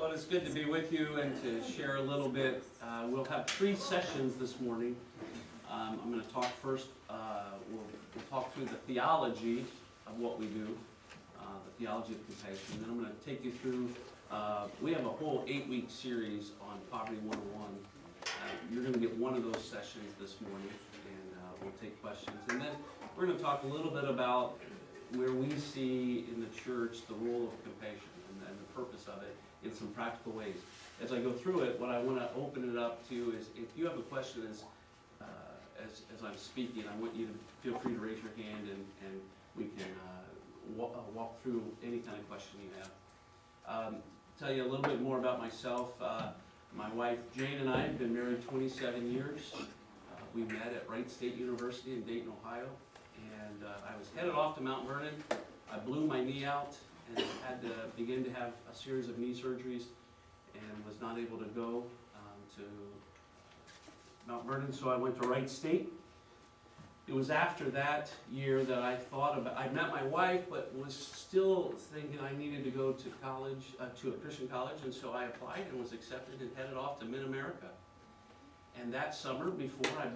Well, it's good to be with you and to share a little bit. We'll have 3 sessions this morning. I'm going to talk first. We'll talk through the theology of what we do, the theology of compassion. Then I'm going to take you through, we have a whole 8-week series on Poverty 101. You're going to get one of those sessions this morning, and we'll take questions. And then we're going to talk a little bit about where we see in the church the role of compassion and the purpose of it in some practical ways. As I go through it, what I want to open it up to is if you have a question as I'm speaking, I want you to feel free to raise your hand and we can walk through any kind of question you have. Tell you a little bit more about myself. My wife Jane and I have been married 27 years. We met at Wright State University in Dayton, Ohio. And I was headed off to Mount Vernon. I blew my knee out and had to begin to have a series of knee surgeries and was not able to go to Mount Vernon, so I went to Wright State. It was after that year that I thought about, I met my wife, but was still thinking I needed to go to college, to a Christian college, and so I applied and was accepted and headed off to Mid-America. And that summer, before I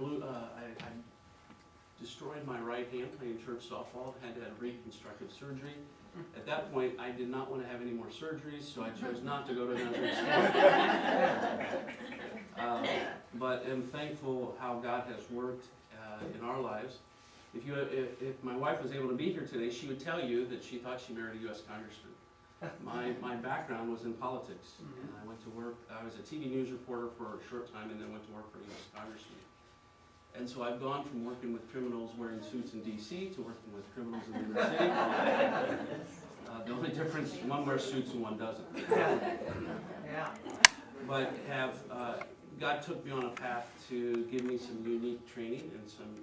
destroyed my right hand playing church softball, had to have reconstructive surgery. At that point, I did not want to have any more surgeries, so I chose not to go to another state. But am thankful how God has worked in our lives. If my wife was able to be here today, she would tell you that she thought she married a U.S. congressman. My background was in politics, and I went to work. I was a TV news reporter for a short time, and then went to work for a U.S. congressman. And so I've gone from working with criminals wearing suits in D.C. to working with criminals in New York City. The only difference, one wears suits and one doesn't. But God took me on a path to give me some unique training and some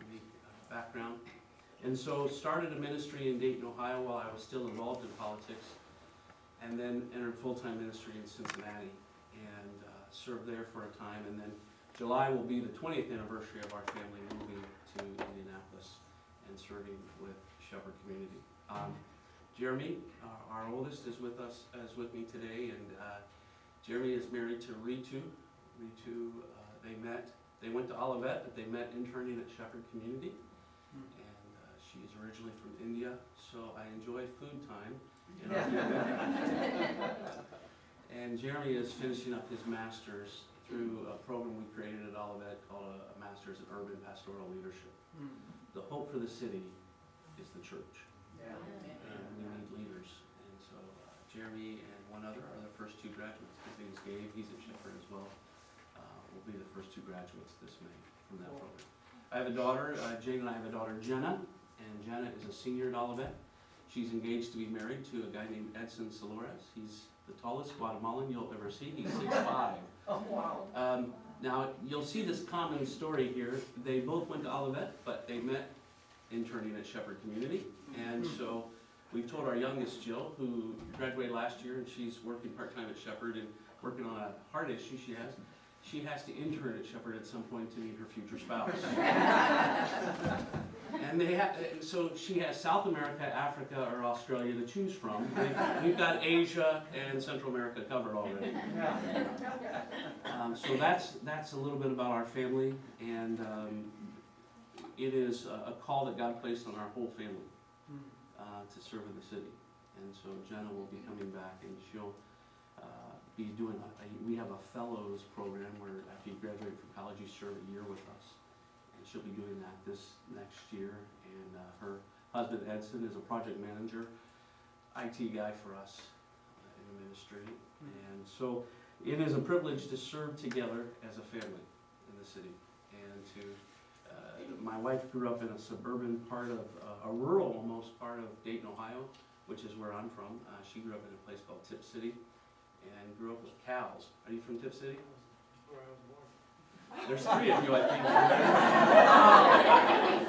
unique background. And so started a ministry in Dayton, Ohio while I was still involved in politics, and then entered full-time ministry in Cincinnati and served there for a time. And then July will be the 20th anniversary of our family moving to Indianapolis and serving with Shepherd Community. Jeremy, our oldest, is with me today, and Jeremy is married to Ritu. Ritu, they went to Olivet, but they met interning at Shepherd Community, and she is originally from India, so I enjoy food time in our family. And Jeremy is finishing up his master's through a program we created at Olivet called a Master's in Urban Pastoral Leadership. The hope for the city is the church. And we need leaders. And so Jeremy and one other are the first 2 graduates. His name is Gabe, he's at Shepherd as well. Will be the first 2 graduates this May from that program. I have a daughter, Jane and I have a daughter, Jenna, and Jenna is a senior at Olivet. She's engaged to be married to a guy named Edson Solores. He's the tallest Guatemalan you'll ever see. He's 6'5". Oh, wow. Now, you'll see this common story here. They both went to Olivet, but they met interning at Shepherd Community. And so we've told our youngest, Jill, who graduated last year, and she's working part-time at Shepherd and working on a heart issue she has. She has to intern at Shepherd at some point to meet her future spouse. And so she has South America, Africa, or Australia to choose from. We've got Asia and Central America covered already. So that's a little bit about our family, and it is a call that God placed on our whole family to serve in the city. And so Jenna will be coming back, and she'll be doing we have a fellows program where after you graduate from college you serve a year with us, and she'll be doing that this next year. And her husband Edson is a project manager, IT guy for us in the ministry. And so it is a privilege to serve together as a family in the city, and to my wife grew up in a suburban part of a rural almost part of Dayton, Ohio, which is where I'm from. She grew up in a place called Tip City and grew up with cows. Are you from Tip City? Where I was born. There's 3 of you, I think.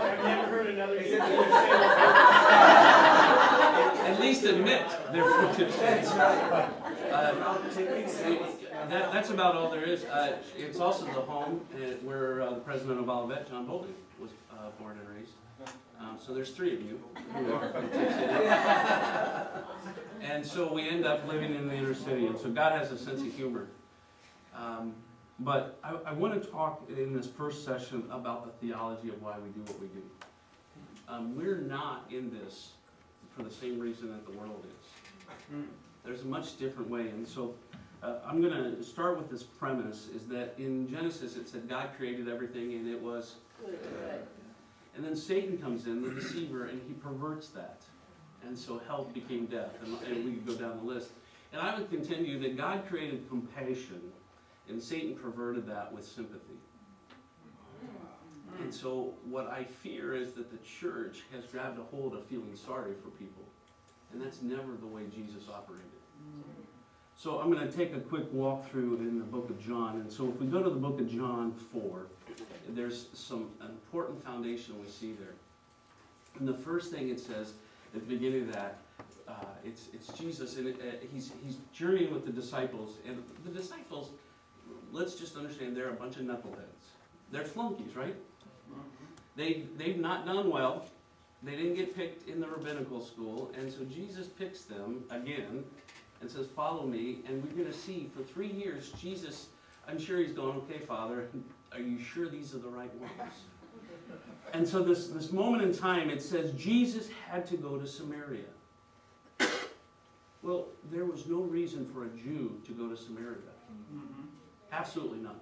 I've never heard another. At least admit they're from Tip City. That's about all there is. It's also the home where the president of Olivet, John Bolton, was born and raised. So there's three of you who are from Tip City. And so we end up living in the inner city, and so God has a sense of humor. But I want to talk in this first session about the theology of why we do what we do. We're not in this for the same reason that the world is. There's a much different way, and so I'm going to start with this premise, is that in Genesis it said God created everything and it was good. And then Satan comes in, the deceiver, and he perverts that. And so health became death, and we could go down the list. And I would continue that God created compassion, and Satan perverted that with sympathy. And so what I fear is that the church has grabbed a hold of feeling sorry for people. And that's never the way Jesus operated. So I'm going to take a quick walk through in the book of John. And so if we go to the book of John 4, there's some important foundation we see there. And the first thing it says at the beginning of that, it's Jesus, and he's journeying with the disciples. And the disciples, let's just understand, they're a bunch of knuckleheads. They're flunkies, right? They've not done well. They didn't get picked in the rabbinical school, and so Jesus picks them again and says, follow me. And we're going to see for 3 years, Jesus, I'm sure he's going, okay, Father, are you sure these are the right ones? And so this moment in time, it says Jesus had to go to Samaria. Well, there was no reason for a Jew to go to Samaria. Absolutely none.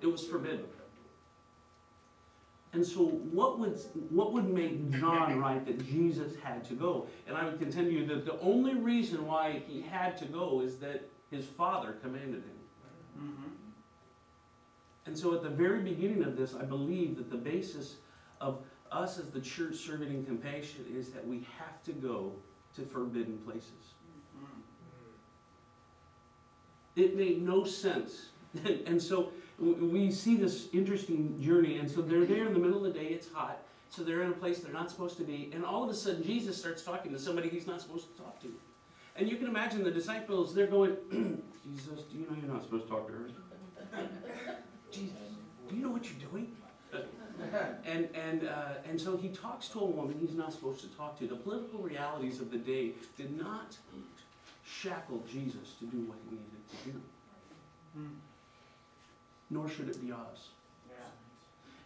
It was forbidden. And so what would make John right that Jesus had to go? And I would continue that the only reason why he had to go is that his Father commanded him. And so at the very beginning of this, I believe that the basis of us as the church serving in compassion is that we have to go to forbidden places. It made no sense. And so we see this interesting journey, and so they're there in the middle of the day, it's hot, so they're in a place they're not supposed to be, and all of a sudden Jesus starts talking to somebody he's not supposed to talk to. And you can imagine the disciples, they're going, Jesus, do you know you're not supposed to talk to her? Jesus, do you know what you're doing? And so he talks to a woman he's not supposed to talk to. The political realities of the day did not shackle Jesus to do what he needed to do. Nor should it be us.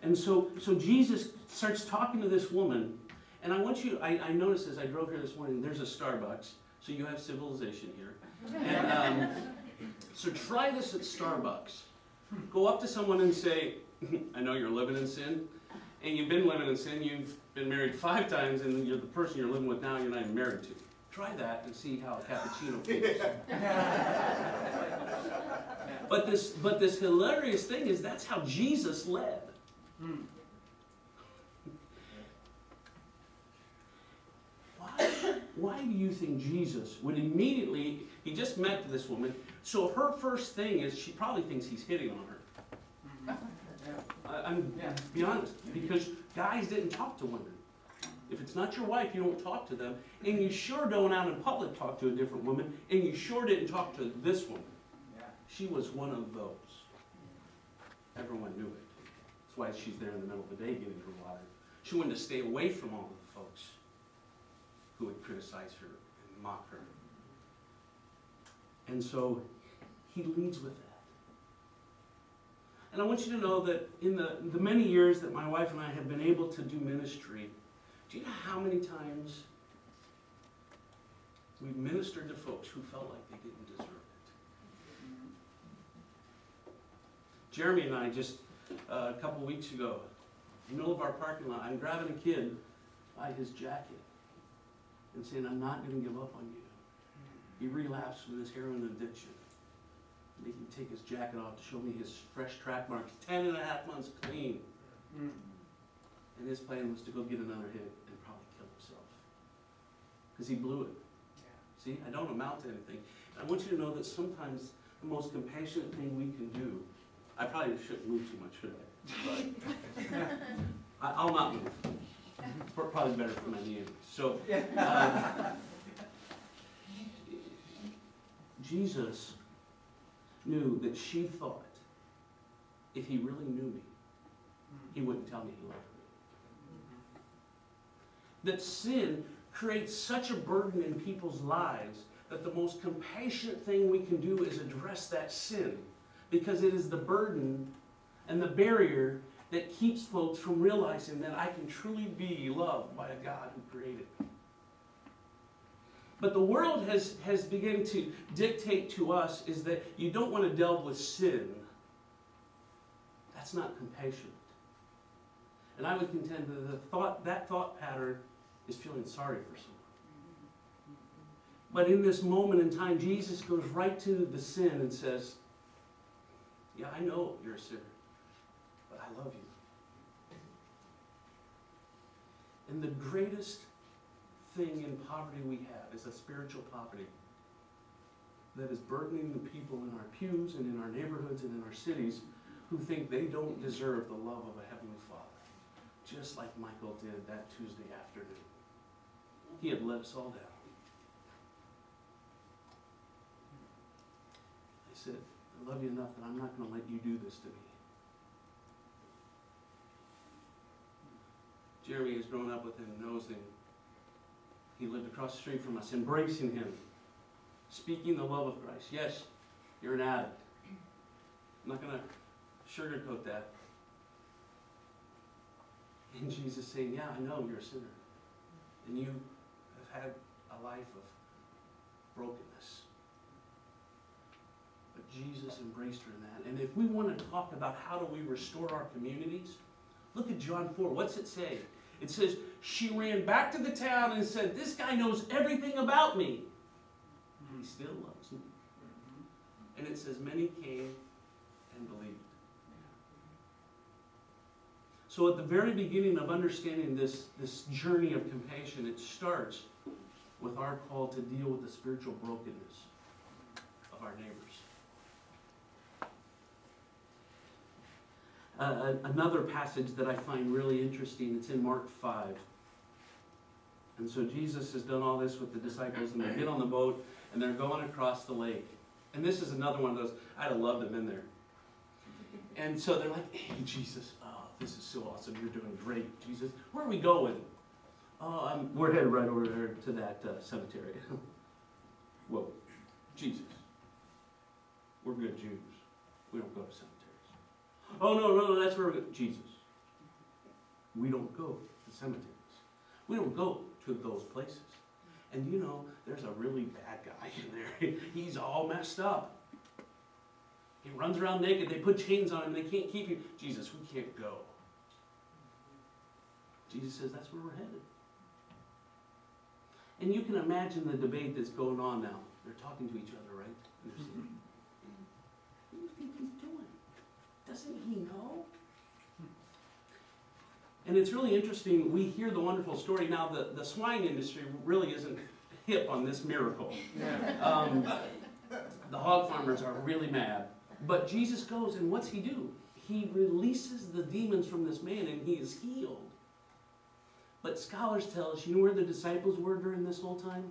And so Jesus starts talking to this woman, and I want you, I noticed as I drove here this morning, there's a Starbucks, so you have civilization here. And so try this at Starbucks. Go up to someone and say, I know you're living in sin, and you've been living in sin, you've been married 5 times, and you're the person you're living with now you're not even married to. Try that and see how a cappuccino feels. But this hilarious thing is that's how Jesus led. Why do you think Jesus would immediately, he just met this woman, so her first thing is she probably thinks he's hitting on her. I'm be honest, because guys didn't talk to women. If it's not your wife, you don't talk to them, and you sure don't out in public talk to a different woman, and you sure didn't talk to this woman. She was one of those. Everyone knew it. That's why she's there in the middle of the day getting her water. She wanted to stay away from all of the folks who would criticize her and mock her. And so he leads with that. And I want you to know that in the many years that my wife and I have been able to do ministry, do you know how many times we've ministered to folks who felt like they didn't deserve it? Jeremy and I just, a couple weeks ago, in the middle of our parking lot, I'm grabbing a kid by his jacket and saying, I'm not going to give up on you. He relapsed from his heroin addiction. Make him take his jacket off to show me his fresh track marks, 10.5 months clean. And his plan was to go get another hit and probably kill himself. Because he blew it. See, I don't amount to anything. I want you to know that sometimes the most compassionate thing we can do, I probably shouldn't move too much, should I? But I'll not move. Probably better for my knee. So, Jesus knew that she thought if he really knew me, he wouldn't tell me he loved me. That sin creates such a burden in people's lives that the most compassionate thing we can do is address that sin, because it is the burden and the barrier that keeps folks from realizing that I can truly be loved by a God who created me. But the world has begun to dictate to us is that you don't want to delve with sin. That's not compassionate. And I would contend that that thought pattern is feeling sorry for someone. But in this moment in time, Jesus goes right to the sin and says, yeah, I know you're a sinner, but I love you. And the greatest thing in poverty we have is a spiritual poverty that is burdening the people in our pews and in our neighborhoods and in our cities who think they don't deserve the love of a Heavenly Father, just like Michael did that Tuesday afternoon. He had let us all down. I said, I love you enough that I'm not going to let you do this to me. Jeremy has grown up with him, knows him. He lived across the street from us, embracing him, speaking the love of Christ. Yes, you're an addict. I'm not going to sugarcoat that. And Jesus saying, yeah, I know you're a sinner. And you have had a life of brokenness. But Jesus embraced her in that. And if we want to talk about how do we restore our communities, look at John 4. What's it say? It says, she ran back to the town and said, this guy knows everything about me. He still loves me. And it says, many came and believed. So at the very beginning of understanding this journey of compassion, it starts with our call to deal with the spiritual brokenness of our neighbors. Another passage that I find really interesting, it's in Mark 5. And so Jesus has done all this with the disciples, and they get on the boat, and they're going across the lake. And this is another one of those, I'd have loved them in there. And so they're like, hey, Jesus, oh, this is so awesome. You're doing great, Jesus. Where are we going? Oh, we're headed right over there to that cemetery. Whoa, Jesus, we're good Jews. We don't go to cemeteries. Oh, no, that's where we're going. Jesus, we don't go to cemeteries. We don't go to those places. And you know, there's a really bad guy in there. He's all messed up. He runs around naked. They put chains on him. They can't keep him. Jesus, we can't go. Jesus says, that's where we're headed. And you can imagine the debate that's going on now. They're talking to each other, right? And they're saying, what do you think he's doing? Doesn't he know? And it's really interesting. We hear the wonderful story. Now, the swine industry really isn't hip on this miracle. The hog farmers are really mad. But Jesus goes, and what's he do? He releases the demons from this man, and he is healed. But scholars tell us, you know where the disciples were during this whole time?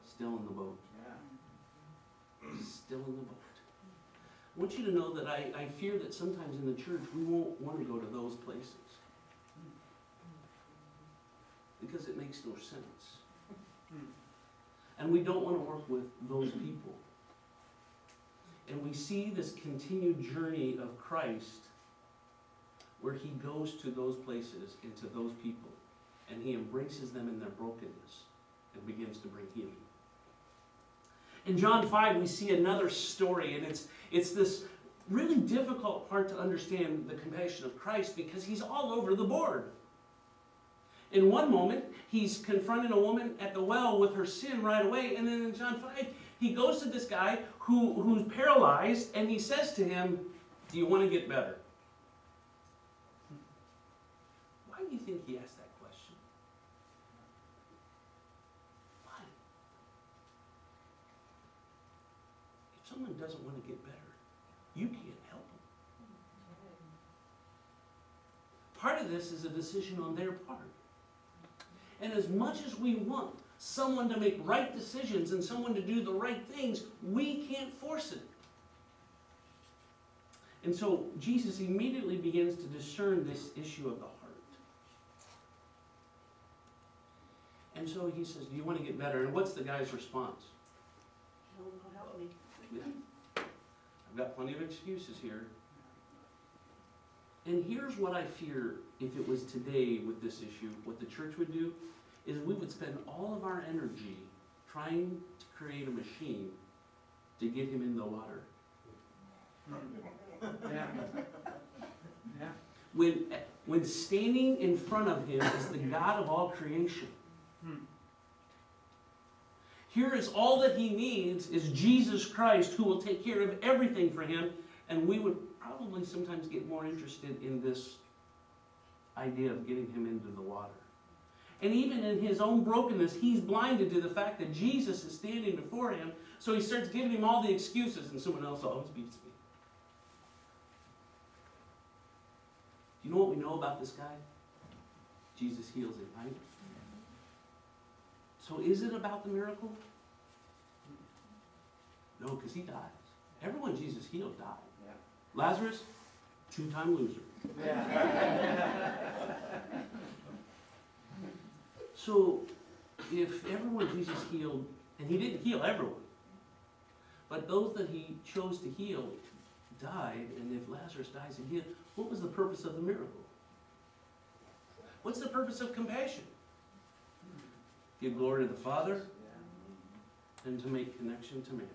Still in the boat. Still in the boat. I want you to know that I fear that sometimes in the church we won't want to go to those places. Because it makes no sense. And we don't want to work with those people. And we see this continued journey of Christ where he goes to those places and to those people, and he embraces them in their brokenness and begins to bring healing. In John 5, we see another story, and it's this really difficult part to understand the compassion of Christ because he's all over the board. In one moment, he's confronting a woman at the well with her sin right away, and then in John 5, he goes to this guy who's paralyzed, and he says to him, do you want to get better? Why do you think he asked that question? Why? If someone doesn't want to get better, you can't help them. Part of this is a decision on their part. And as much as we want someone to make right decisions and someone to do the right things, we can't force it. And so Jesus immediately begins to discern this issue of the heart. And so he says, do you want to get better? And what's the guy's response? Hell no, help me. Yeah. I've got plenty of excuses here. And here's what I fear if it was today with this issue, what the church would do is we would spend all of our energy trying to create a machine to get him in the water. Yeah. Yeah. When standing in front of him is the God of all creation. Here is all that he needs is Jesus Christ, who will take care of everything for him, and we would probably sometimes get more interested in this idea of getting him into the water. And even in his own brokenness, he's blinded to the fact that Jesus is standing before him, so he starts giving him all the excuses, and someone else always beats me. Do you know what we know about this guy? Jesus heals him, right? So is it about the miracle? No, because he dies. Everyone Jesus healed died. Yeah. Lazarus, two-time loser. Yeah. So if everyone Jesus healed, and he didn't heal everyone, but those that he chose to heal died, and if Lazarus dies and healed, what was the purpose of the miracle? What's the purpose of compassion? Give glory to the Father and to make connection to man.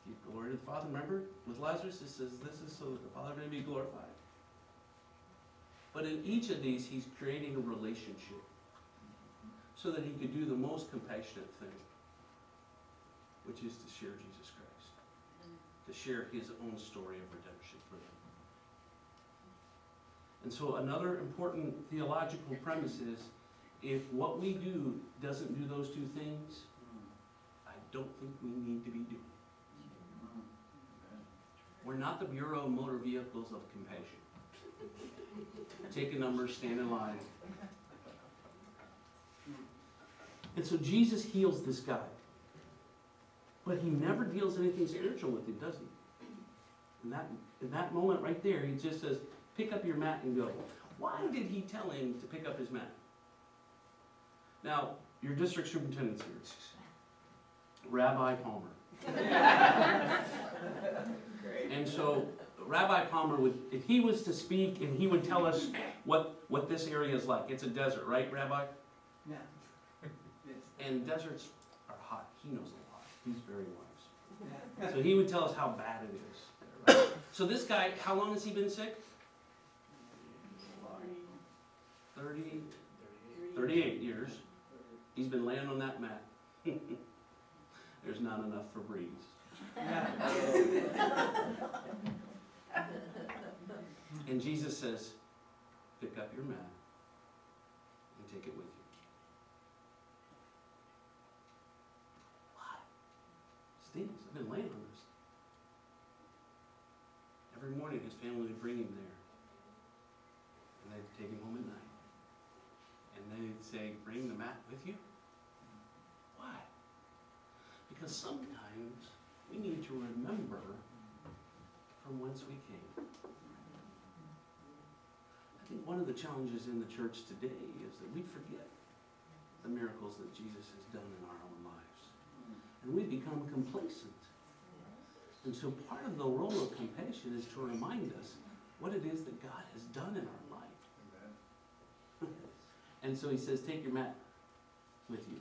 Give glory to the Father. Remember, with Lazarus, it says this is so that the Father may be glorified. But in each of these, he's creating a relationship so that he could do the most compassionate thing, which is to share Jesus Christ, to share his own story of redemption for them. And so another important theological premise is, if what we do doesn't do those two things, I don't think we need to be doing it. We're not the Bureau of Motor Vehicles of Compassion. Take a number, stand in line. And so Jesus heals this guy. But he never deals anything spiritual with him, does he? In that moment right there, he just says, pick up your mat and go. Why did he tell him to pick up his mat? Now, your district superintendent's here. Rabbi Palmer. And so Rabbi Palmer would, if he was to speak and he would tell us what this area is like. It's a desert, right, Rabbi? Yeah. And deserts are hot. He knows a lot. He's very wise. So he would tell us how bad it is. Right? So this guy, how long has he been sick? 38 years. He's been laying on that mat. There's not enough for breeze. And Jesus says, pick up your mat and take it with you. Why? Stinks. I've been laying on this. Every morning his family would bring him there. And they'd take him home at night. And they'd say, bring the mat with you? Why? Because sometimes we need to remember from whence we came. I think one of the challenges in the church today is that we forget the miracles that Jesus has done in our own lives. And we become complacent. And so part of the role of compassion is to remind us what it is that God has done in our life. And so he says, take your mat with you.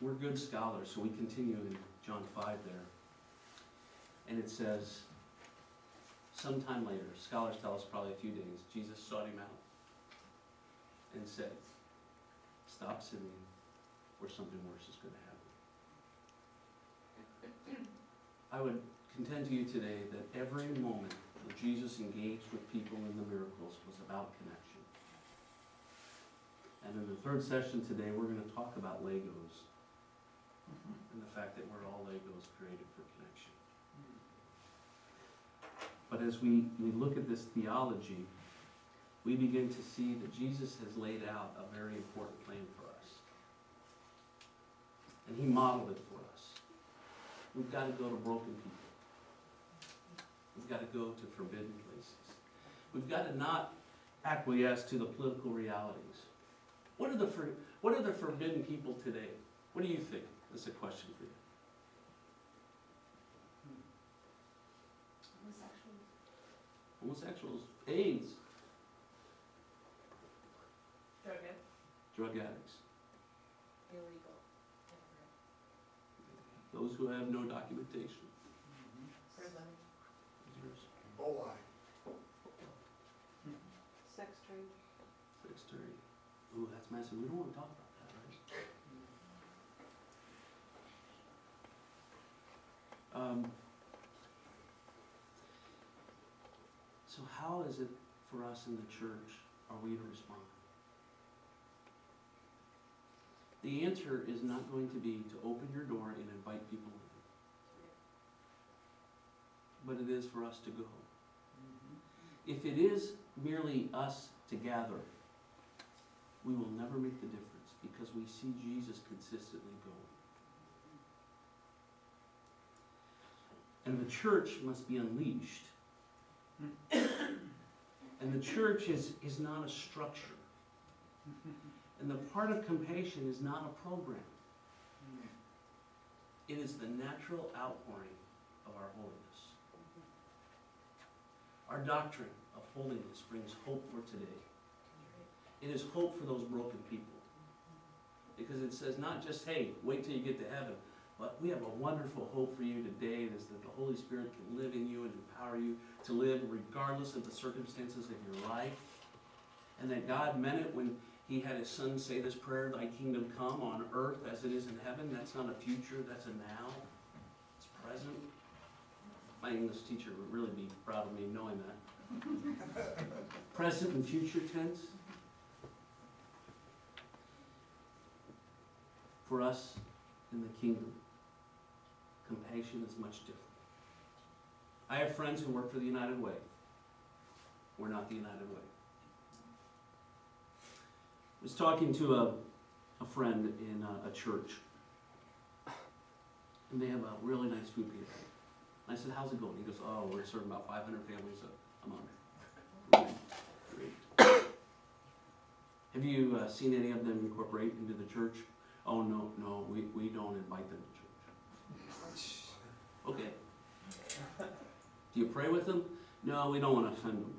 We're good scholars, so we continue in John 5 there. And it says, sometime later, scholars tell us probably a few days, Jesus sought him out and said, stop sinning or something worse is going to happen. I would contend to you today that every moment that Jesus engaged with people in the miracles was about connection. And in the third session today, we're going to talk about Legos and the fact that we're all Legos created for connection. But as we look at this theology, we begin to see that Jesus has laid out a very important plan for us. And he modeled it for us. We've got to go to broken people. We've got to go to forbidden places. We've got to not acquiesce to the political realities. What are the forbidden people today? What do you think? This is a question for you. Homosexuals, AIDS, drug addicts, Illegal. those who have no documentation. Prison. Ebola. Sex trade. Sex trade. Ooh, that's massive. We don't want to talk about that, right? So how is it for us in the church are we to respond? The answer is not going to be to open your door and invite people in. But it is for us to go. If it is merely us to gather, we will never make the difference because we see Jesus consistently going. And the church must be unleashed. And the church is not a structure. And the part of compassion is not a program. It is the natural outpouring of our holiness. Our doctrine of holiness brings hope for today. It is hope for those broken people. Because it says not just, hey, wait till you get to heaven, but we have a wonderful hope for you today, is that the Holy Spirit can live in you and empower you to live regardless of the circumstances of your life. And that God meant it when he had his son say this prayer, thy kingdom come on earth as it is in heaven. That's not a future, that's a now. It's present. My English teacher would really be proud of me knowing that. Present and future tense. For us in the kingdom, compassion is much different. I have friends who work for the United Way. We're not the United Way. I was talking to a friend in a church, and they have a really nice food pantry. And I said, how's it going? He goes, oh, we're serving about 500 families a month. Great. Have you seen any of them incorporate into the church? Oh, no, we don't invite them to church. Okay. Do you pray with them? No, we don't want to offend them.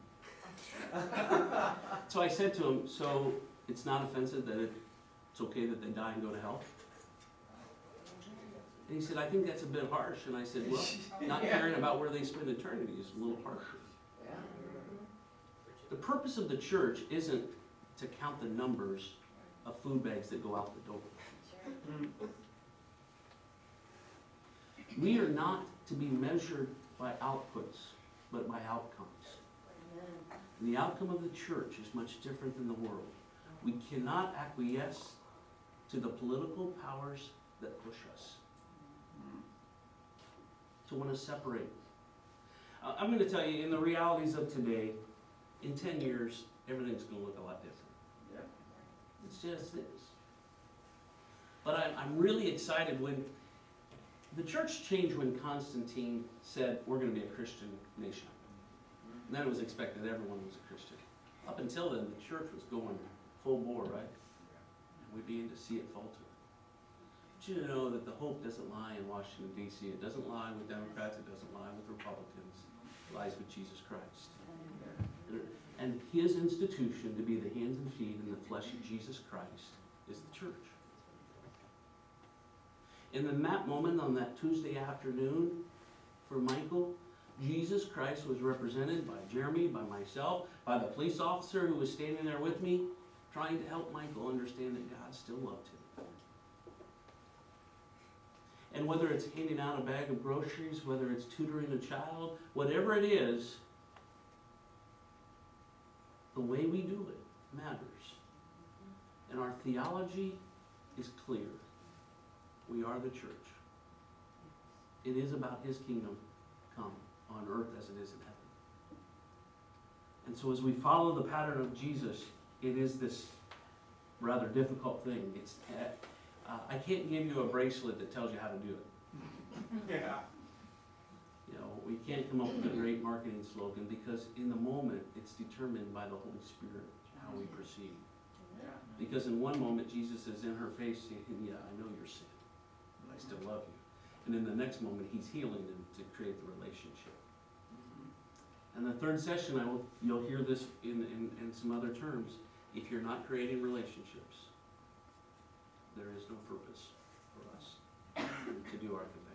So I said to him, so it's not offensive that it's okay that they die and go to hell? And he said, I think that's a bit harsh. And I said, well, not caring about where they spend eternity is a little harsh. The purpose of the church isn't to count the numbers of food bags that go out the door. We are not to be measured by outputs, but by outcomes. And the outcome of the church is much different than the world. We cannot acquiesce to the political powers that push us, to want to separate. I'm going to tell you, in the realities of today, in 10 years, everything's going to look a lot different. It's just this. But I'm really excited when the church changed when Constantine said, we're going to be a Christian nation. And then it was expected everyone was a Christian. Up until then, the church was going full bore, right? And we began to see it falter. But you know that the hope doesn't lie in Washington, D.C. It doesn't lie with Democrats. It doesn't lie with Republicans. It lies with Jesus Christ. And his institution to be the hands and feet and the flesh of Jesus Christ is the church. In that moment on that Tuesday afternoon, for Michael, Jesus Christ was represented by Jeremy, by myself, by the police officer who was standing there with me, trying to help Michael understand that God still loved him. And whether it's handing out a bag of groceries, whether it's tutoring a child, whatever it is, the way we do it matters. And our theology is clear. We are the church. It is about his kingdom come on earth as it is in heaven. And so as we follow the pattern of Jesus, it is this rather difficult thing. It's, I can't give you a bracelet that tells you how to do it. Yeah. You know, we can't come up with a great marketing slogan because in the moment, it's determined by the Holy Spirit how we proceed. Yeah. Because in one moment, Jesus is in her face saying, yeah, I know your sin, but I still love you. And in the next moment, he's healing them to create the relationship. And the third session, you'll hear this in some other terms. If you're not creating relationships, there is no purpose for us to do our confession.